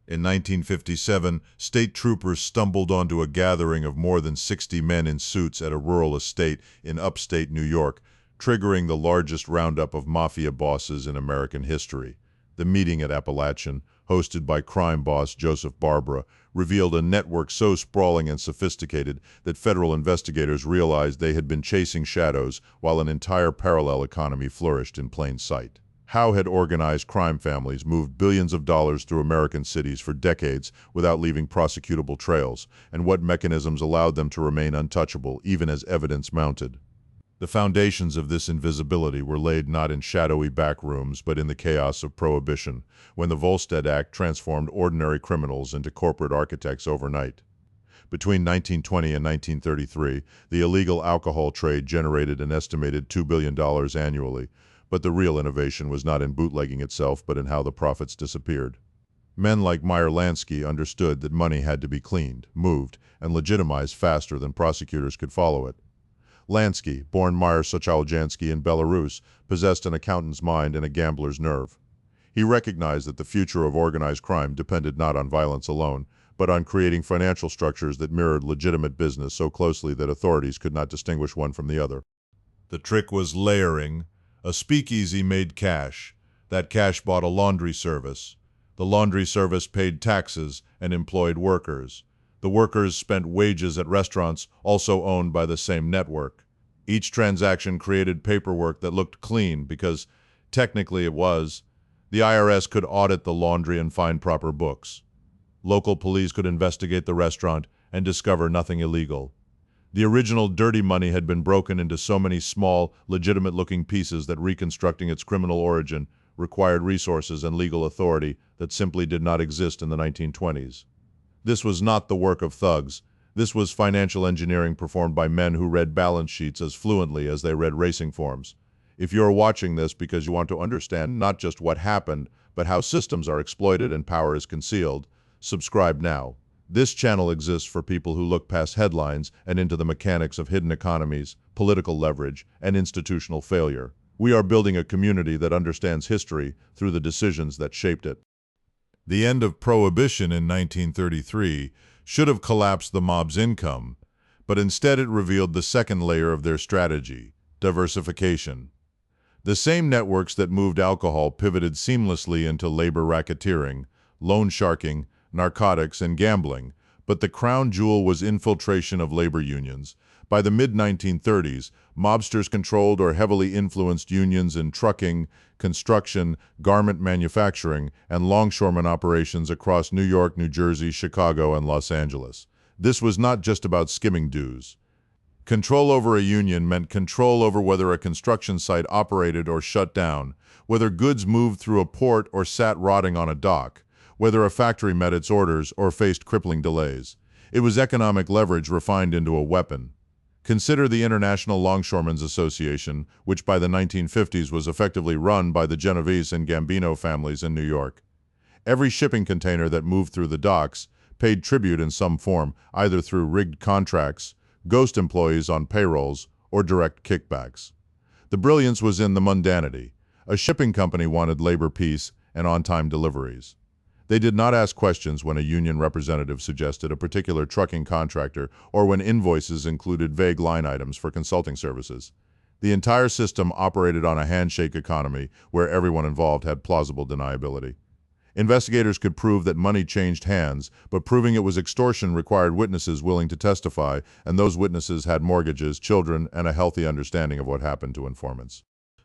In 1957, state troopers stumbled onto a gathering of more than 60 men in suits at a rural estate in upstate New York, triggering the largest roundup of Mafia bosses in American history. The meeting at Appalachian, hosted by crime boss Joseph Barbara, revealed a network so sprawling and sophisticated that federal investigators realized they had been chasing shadows while an entire parallel economy flourished in plain sight. How had organized crime families moved billions of dollars through American cities for decades without leaving prosecutable trails, and what mechanisms allowed them to remain untouchable even as evidence mounted? The foundations of this invisibility were laid not in shadowy back rooms but in the chaos of Prohibition, when the Volstead Act transformed ordinary criminals into corporate architects overnight. Between 1920 and 1933, the illegal alcohol trade generated an estimated $2 billion annually, but the real innovation was not in bootlegging itself but in how the profits disappeared. Men like Meyer Lansky understood that money had to be cleaned, moved, and legitimized faster than prosecutors could follow it. Lansky, born Meyer Sochaljansky in Belarus, possessed an accountant's mind and a gambler's nerve. He recognized that the future of organized crime depended not on violence alone, but on creating financial structures that mirrored legitimate business so closely that authorities could not distinguish one from the other. The trick was layering. A speakeasy made cash. That cash bought a laundry service. The laundry service paid taxes and employed workers. The workers spent wages at restaurants also owned by the same network. Each transaction created paperwork that looked clean because, technically it was. The IRS could audit the laundry and find proper books. Local police could investigate the restaurant and discover nothing illegal. The original dirty money had been broken into so many small, legitimate-looking pieces that reconstructing its criminal origin required resources and legal authority that simply did not exist in the 1920s. This was not the work of thugs. This was financial engineering performed by men who read balance sheets as fluently as they read racing forms. If you're watching this because you want to understand not just what happened, but how systems are exploited and power is concealed, subscribe now. This channel exists for people who look past headlines and into the mechanics of hidden economies, political leverage, and institutional failure. We are building a community that understands history through the decisions that shaped it. The end of Prohibition in 1933 should have collapsed the mob's income, but instead it revealed the second layer of their strategy, diversification. The same networks that moved alcohol pivoted seamlessly into labor racketeering, loan sharking, narcotics, and gambling, but the crown jewel was infiltration of labor unions. By the mid-1930s, mobsters controlled or heavily influenced unions in trucking, construction, garment manufacturing, and longshoreman operations across New York, New Jersey, Chicago, and Los Angeles. This was not just about skimming dues. Control over a union meant control over whether a construction site operated or shut down, whether goods moved through a port or sat rotting on a dock, whether a factory met its orders or faced crippling delays. It was economic leverage refined into a weapon. Consider the International Longshoremen's Association, which by the 1950s was effectively run by the Genovese and Gambino families in New York. Every shipping container that moved through the docks paid tribute in some form, either through rigged contracts, ghost employees on payrolls, or direct kickbacks. The brilliance was in the mundanity. A shipping company wanted labor peace and on-time deliveries. They did not ask questions when a union representative suggested a particular trucking contractor or when invoices included vague line items for consulting services. The entire system operated on a handshake economy where everyone involved had plausible deniability. Investigators could prove that money changed hands, but proving it was extortion required witnesses willing to testify, and those witnesses had mortgages, children, and a healthy understanding of what happened to informants.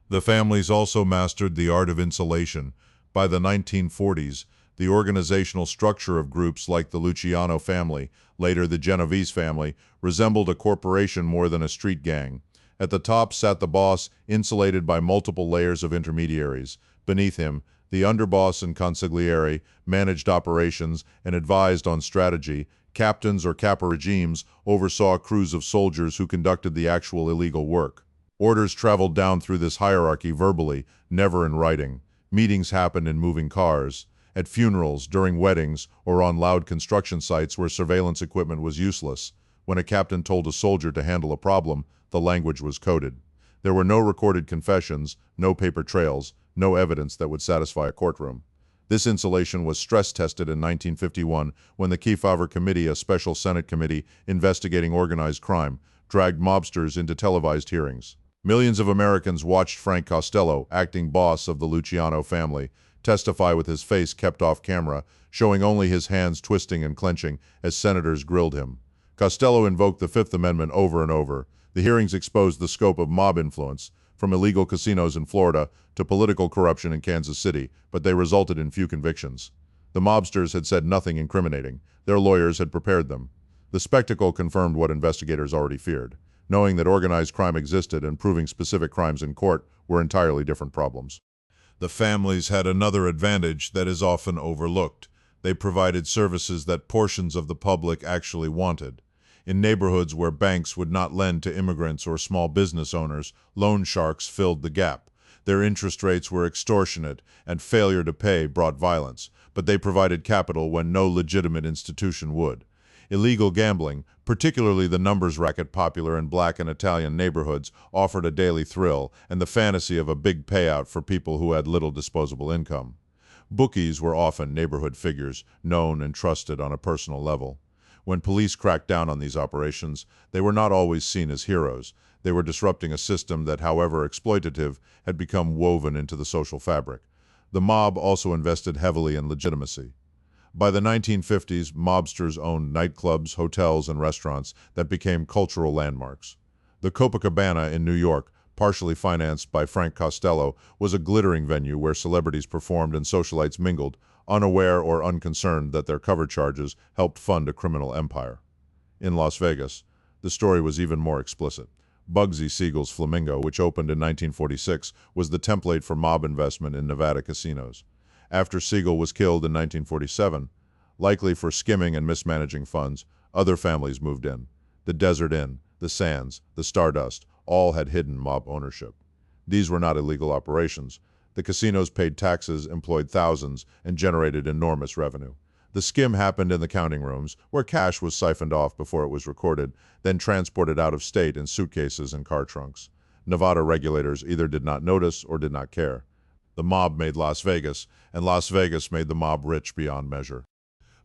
The families also mastered the art of insulation. By the 1940s, the organizational structure of groups like the Luciano family, later the Genovese family, resembled a corporation more than a street gang. At the top sat the boss, insulated by multiple layers of intermediaries. Beneath him, the underboss and consigliere managed operations and advised on strategy. Captains or kappa regimes oversaw crews of soldiers who conducted the actual illegal work. Orders traveled down through this hierarchy verbally, never in writing. Meetings happened in moving cars, at funerals, during weddings, or on loud construction sites where surveillance equipment was useless. When a captain told a soldier to handle a problem, the language was coded. There were no recorded confessions, no paper trails, no evidence that would satisfy a courtroom. This insulation was stress-tested in 1951 when the Kefauver Committee, a special Senate committee investigating organized crime, dragged mobsters into televised hearings. Millions of Americans watched Frank Costello, acting boss of the Luciano family, testify with his face kept off camera, showing only his hands twisting and clenching as senators grilled him. Costello invoked the Fifth Amendment over and over. The hearings exposed the scope of mob influence, from illegal casinos in Florida to political corruption in Kansas City, but they resulted in few convictions. The mobsters had said nothing incriminating. Their lawyers had prepared them. The spectacle confirmed what investigators already feared. Knowing that organized crime existed and proving specific crimes in court were entirely different problems. The families had another advantage that is often overlooked. They provided services that portions of the public actually wanted. In neighborhoods where banks would not lend to immigrants or small business owners, loan sharks filled the gap. Their interest rates were extortionate, and failure to pay brought violence, but they provided capital when no legitimate institution would. Illegal gambling, particularly the numbers racket popular in Black and Italian neighborhoods, offered a daily thrill and the fantasy of a big payout for people who had little disposable income. Bookies were often neighborhood figures, known and trusted on a personal level. When police cracked down on these operations, they were not always seen as heroes. They were disrupting a system that, however exploitative, had become woven into the social fabric. The mob also invested heavily in legitimacy. By the 1950s, mobsters owned nightclubs, hotels, and restaurants that became cultural landmarks. The Copacabana in New York, partially financed by Frank Costello, was a glittering venue where celebrities performed and socialites mingled, unaware or unconcerned that their cover charges helped fund a criminal empire. In Las Vegas, the story was even more explicit. Bugsy Siegel's Flamingo, which opened in 1946, was the template for mob investment in Nevada casinos. After Siegel was killed in 1947, likely for skimming and mismanaging funds, other families moved in. The Desert Inn, the Sands, the Stardust, all had hidden mob ownership. These were not illegal operations. The casinos paid taxes, employed thousands, and generated enormous revenue. The skim happened in the counting rooms, where cash was siphoned off before it was recorded, then transported out of state in suitcases and car trunks. Nevada regulators either did not notice or did not care. The mob made Las Vegas, and Las Vegas made the mob rich beyond measure.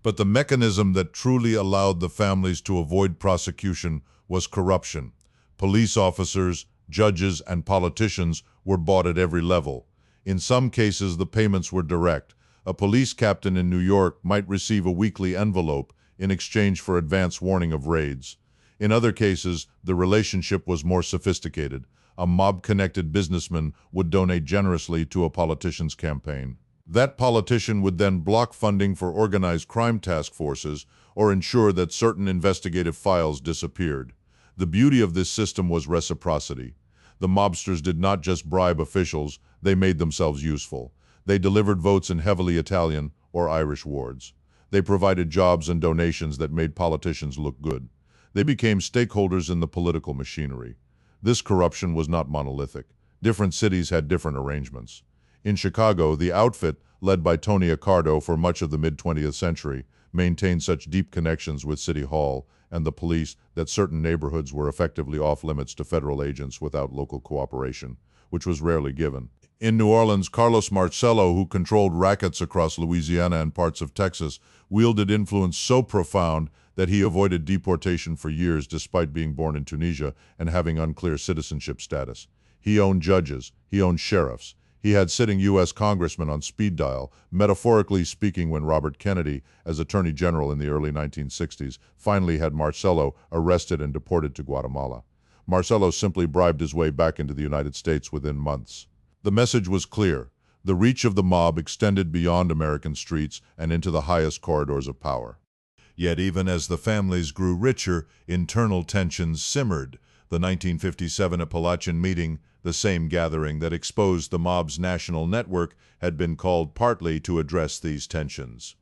But the mechanism that truly allowed the families to avoid prosecution was corruption. Police officers, judges, and politicians were bought at every level. In some cases, the payments were direct. A police captain in New York might receive a weekly envelope in exchange for advance warning of raids. In other cases, the relationship was more sophisticated. A mob-connected businessman would donate generously to a politician's campaign. That politician would then block funding for organized crime task forces or ensure that certain investigative files disappeared. The beauty of this system was reciprocity. The mobsters did not just bribe officials, they made themselves useful. They delivered votes in heavily Italian or Irish wards. They provided jobs and donations that made politicians look good. They became stakeholders in the political machinery. This corruption was not monolithic. Different cities had different arrangements. In Chicago, the outfit, led by Tony Accardo for much of the mid-20th century, maintained such deep connections with City Hall and the police that certain neighborhoods were effectively off-limits to federal agents without local cooperation, which was rarely given. In New Orleans, Carlos Marcello, who controlled rackets across Louisiana and parts of Texas, wielded influence so profound that he avoided deportation for years despite being born in Tunisia and having unclear citizenship status. He owned judges, he owned sheriffs. He had sitting U.S. congressmen on speed dial, metaphorically speaking, when Robert Kennedy, as Attorney General in the early 1960s, finally had Marcello arrested and deported to Guatemala. Marcello simply bribed his way back into the United States within months. The message was clear. The reach of the mob extended beyond American streets and into the highest corridors of power. Yet even as the families grew richer, internal tensions simmered. The 1957 Appalachian meeting, the same gathering that exposed the mob's national network, had been called partly to address these tensions.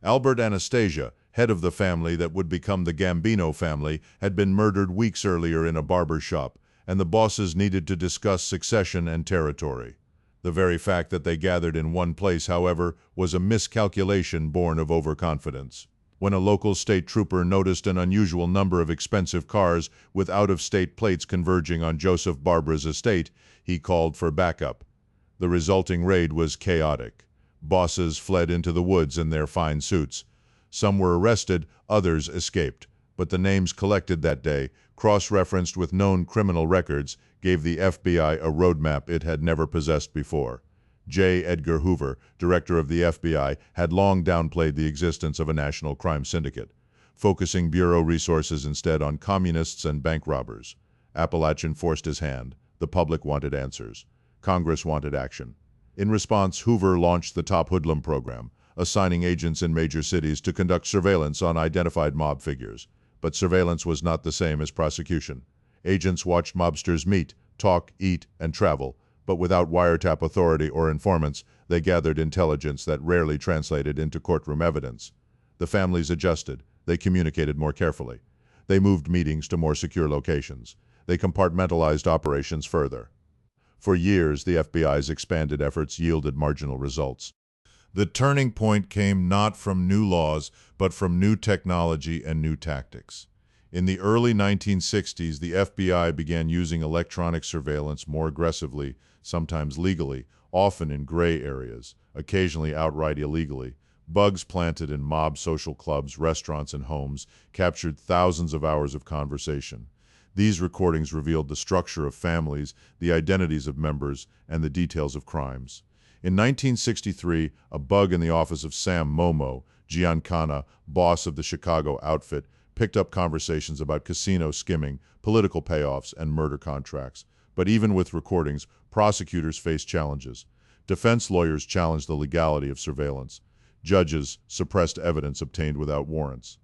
Albert Anastasia, head of the family that would become the Gambino family, had been murdered weeks earlier in a barber shop, and the bosses needed to discuss succession and territory. The very fact that they gathered in one place, however, was a miscalculation born of overconfidence. When a local state trooper noticed an unusual number of expensive cars with out-of-state plates converging on Joseph Barbara's estate, he called for backup. The resulting raid was chaotic. Bosses fled into the woods in their fine suits. Some were arrested, others escaped. But the names collected that day, cross-referenced with known criminal records, gave the FBI a roadmap it had never possessed before. J. Edgar Hoover, director of the FBI, had long downplayed the existence of a national crime syndicate, focusing bureau resources instead on communists and bank robbers. Appalachian forced his hand. The public wanted answers. Congress wanted action. In response, Hoover launched the Top Hoodlum program, assigning agents in major cities to conduct surveillance on identified mob figures. But surveillance was not the same as prosecution. Agents watched mobsters meet, talk, eat, and travel, but without wiretap authority or informants, they gathered intelligence that rarely translated into courtroom evidence. The families adjusted. They communicated more carefully. They moved meetings to more secure locations. They compartmentalized operations further. For years, the FBI's expanded efforts yielded marginal results. The turning point came not from new laws, but from new technology and new tactics. In the early 1960s, the FBI began using electronic surveillance more aggressively, sometimes legally, often in gray areas, occasionally outright illegally. Bugs planted in mob social clubs, restaurants, and homes captured thousands of hours of conversation. These recordings revealed the structure of families, the identities of members, and the details of crimes. In 1963, a bug in the office of Sam Momo, Giancana, boss of the Chicago outfit, picked up conversations about casino skimming, political payoffs, and murder contracts. But even with recordings, prosecutors faced challenges. Defense lawyers challenged the legality of surveillance. Judges suppressed evidence obtained without warrants.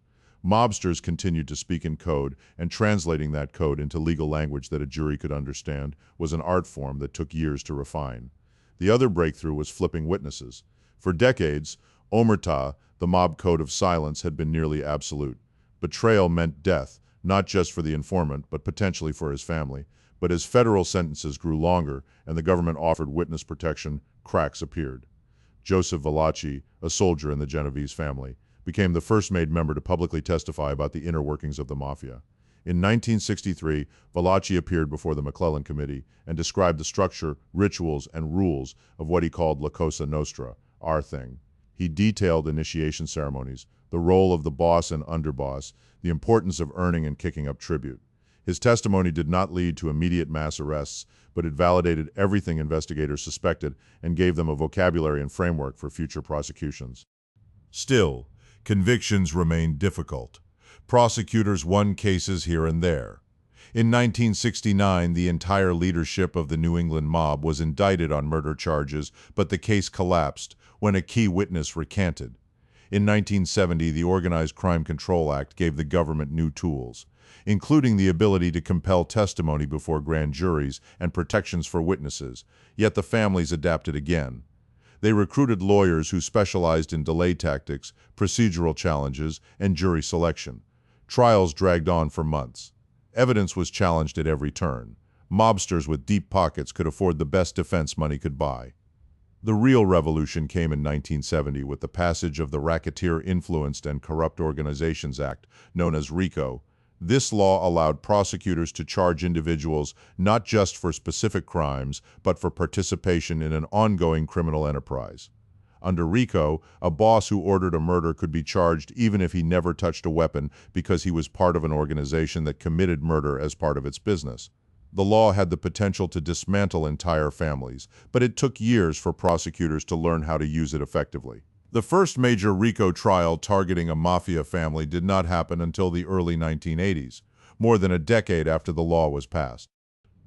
Mobsters continued to speak in code, and translating that code into legal language that a jury could understand was an art form that took years to refine. The other breakthrough was flipping witnesses. For decades, omerta, the mob code of silence, had been nearly absolute. Betrayal meant death, not just for the informant, but potentially for his family. But as federal sentences grew longer and the government offered witness protection, cracks appeared. Joseph Valachi, a soldier in the Genovese family, became the first made member to publicly testify about the inner workings of the Mafia. In 1963, Valachi appeared before the McClellan Committee and described the structure, rituals, and rules of what he called La Cosa Nostra, our thing. He detailed initiation ceremonies, the role of the boss and underboss, the importance of earning and kicking up tribute. His testimony did not lead to immediate mass arrests, but it validated everything investigators suspected and gave them a vocabulary and framework for future prosecutions. Still, convictions remained difficult. Prosecutors won cases here and there. In 1969, the entire leadership of the New England mob was indicted on murder charges, but the case collapsed when a key witness recanted. In 1970, the Organized Crime Control Act gave the government new tools, including the ability to compel testimony before grand juries and protections for witnesses, yet the families adapted again. They recruited lawyers who specialized in delay tactics, procedural challenges, and jury selection. Trials dragged on for months. Evidence was challenged at every turn. Mobsters with deep pockets could afford the best defense money could buy. The real revolution came in 1970 with the passage of the Racketeer-Influenced and Corrupt Organizations Act, known as RICO. This law allowed prosecutors to charge individuals not just for specific crimes, but for participation in an ongoing criminal enterprise. Under RICO, a boss who ordered a murder could be charged even if he never touched a weapon because he was part of an organization that committed murder as part of its business. The law had the potential to dismantle entire families, but it took years for prosecutors to learn how to use it effectively. The first major RICO trial targeting a Mafia family did not happen until the early 1980s, more than a decade after the law was passed.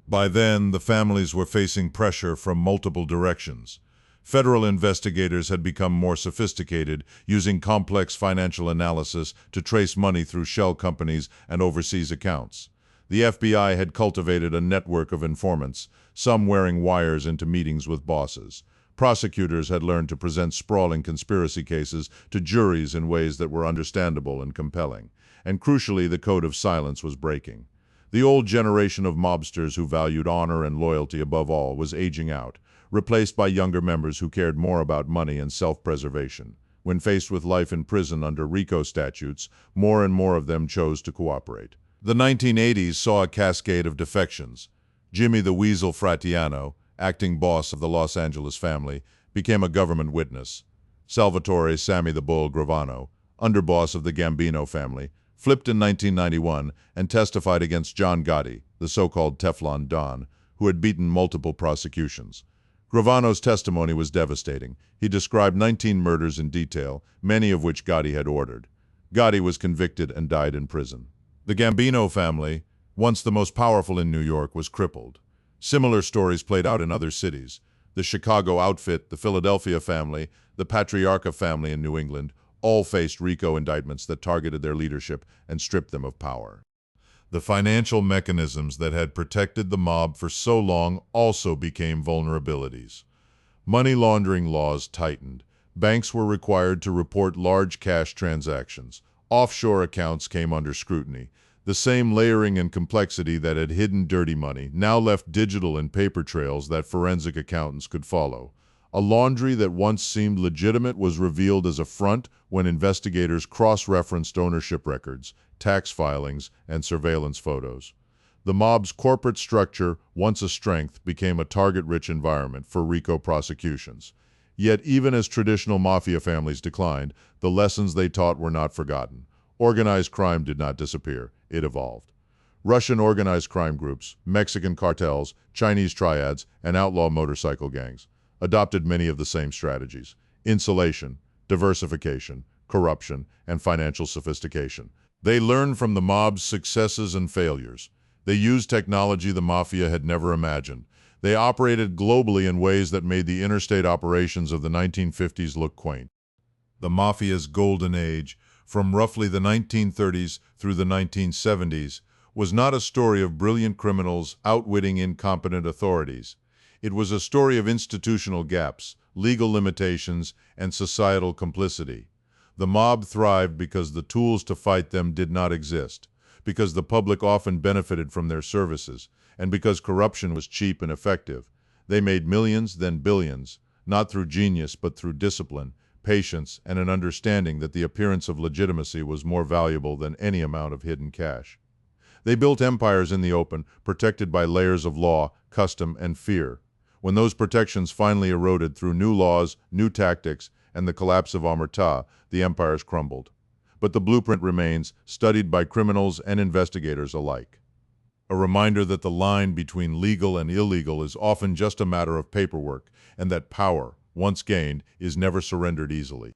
By then, the families were facing pressure from multiple directions. Federal investigators had become more sophisticated, using complex financial analysis to trace money through shell companies and overseas accounts. The FBI had cultivated a network of informants, some wearing wires into meetings with bosses. Prosecutors had learned to present sprawling conspiracy cases to juries in ways that were understandable and compelling. And crucially, the code of silence was breaking. The old generation of mobsters who valued honor and loyalty above all was aging out, replaced by younger members who cared more about money and self-preservation. When faced with life in prison under RICO statutes, more and more of them chose to cooperate. The 1980s saw a cascade of defections. Jimmy the Weasel Fratiano, acting boss of the Los Angeles family, became a government witness. Salvatore "Sammy the Bull" Gravano, underboss of the Gambino family, flipped in 1991 and testified against John Gotti, the so-called Teflon Don, who had beaten multiple prosecutions. Gravano's testimony was devastating. He described 19 murders in detail, many of which Gotti had ordered. Gotti was convicted and died in prison. The Gambino family, once the most powerful in New York, was crippled. Similar stories played out in other cities. The Chicago outfit, the Philadelphia family, the Patriarca family in New England, all faced RICO indictments that targeted their leadership and stripped them of power. The financial mechanisms that had protected the mob for so long also became vulnerabilities. Money laundering laws tightened. Banks were required to report large cash transactions. Offshore accounts came under scrutiny. The same layering and complexity that had hidden dirty money now left digital and paper trails that forensic accountants could follow. A laundry that once seemed legitimate was revealed as a front when investigators cross-referenced ownership records, tax filings, and surveillance photos. The mob's corporate structure, once a strength, became a target-rich environment for RICO prosecutions. Yet even as traditional mafia families declined, the lessons they taught were not forgotten. Organized crime did not disappear, it evolved. Russian organized crime groups, Mexican cartels, Chinese triads, and outlaw motorcycle gangs adopted many of the same strategies: insulation, diversification, corruption, and financial sophistication. They learned from the mob's successes and failures. They used technology the mafia had never imagined. They operated globally in ways that made the interstate operations of the 1950s look quaint. The mafia's golden age, from roughly the 1930s through the 1970s, was not a story of brilliant criminals outwitting incompetent authorities. It was a story of institutional gaps, legal limitations, and societal complicity. The mob thrived because the tools to fight them did not exist, because the public often benefited from their services, and because corruption was cheap and effective. They made millions, then billions, not through genius but through discipline, patience, and an understanding that the appearance of legitimacy was more valuable than any amount of hidden cash. They built empires in the open, protected by layers of law, custom, and fear. When those protections finally eroded through new laws, new tactics, and the collapse of Omerta, the empires crumbled. But the blueprint remains, studied by criminals and investigators alike. A reminder that the line between legal and illegal is often just a matter of paperwork, and that power, once gained, is never surrendered easily.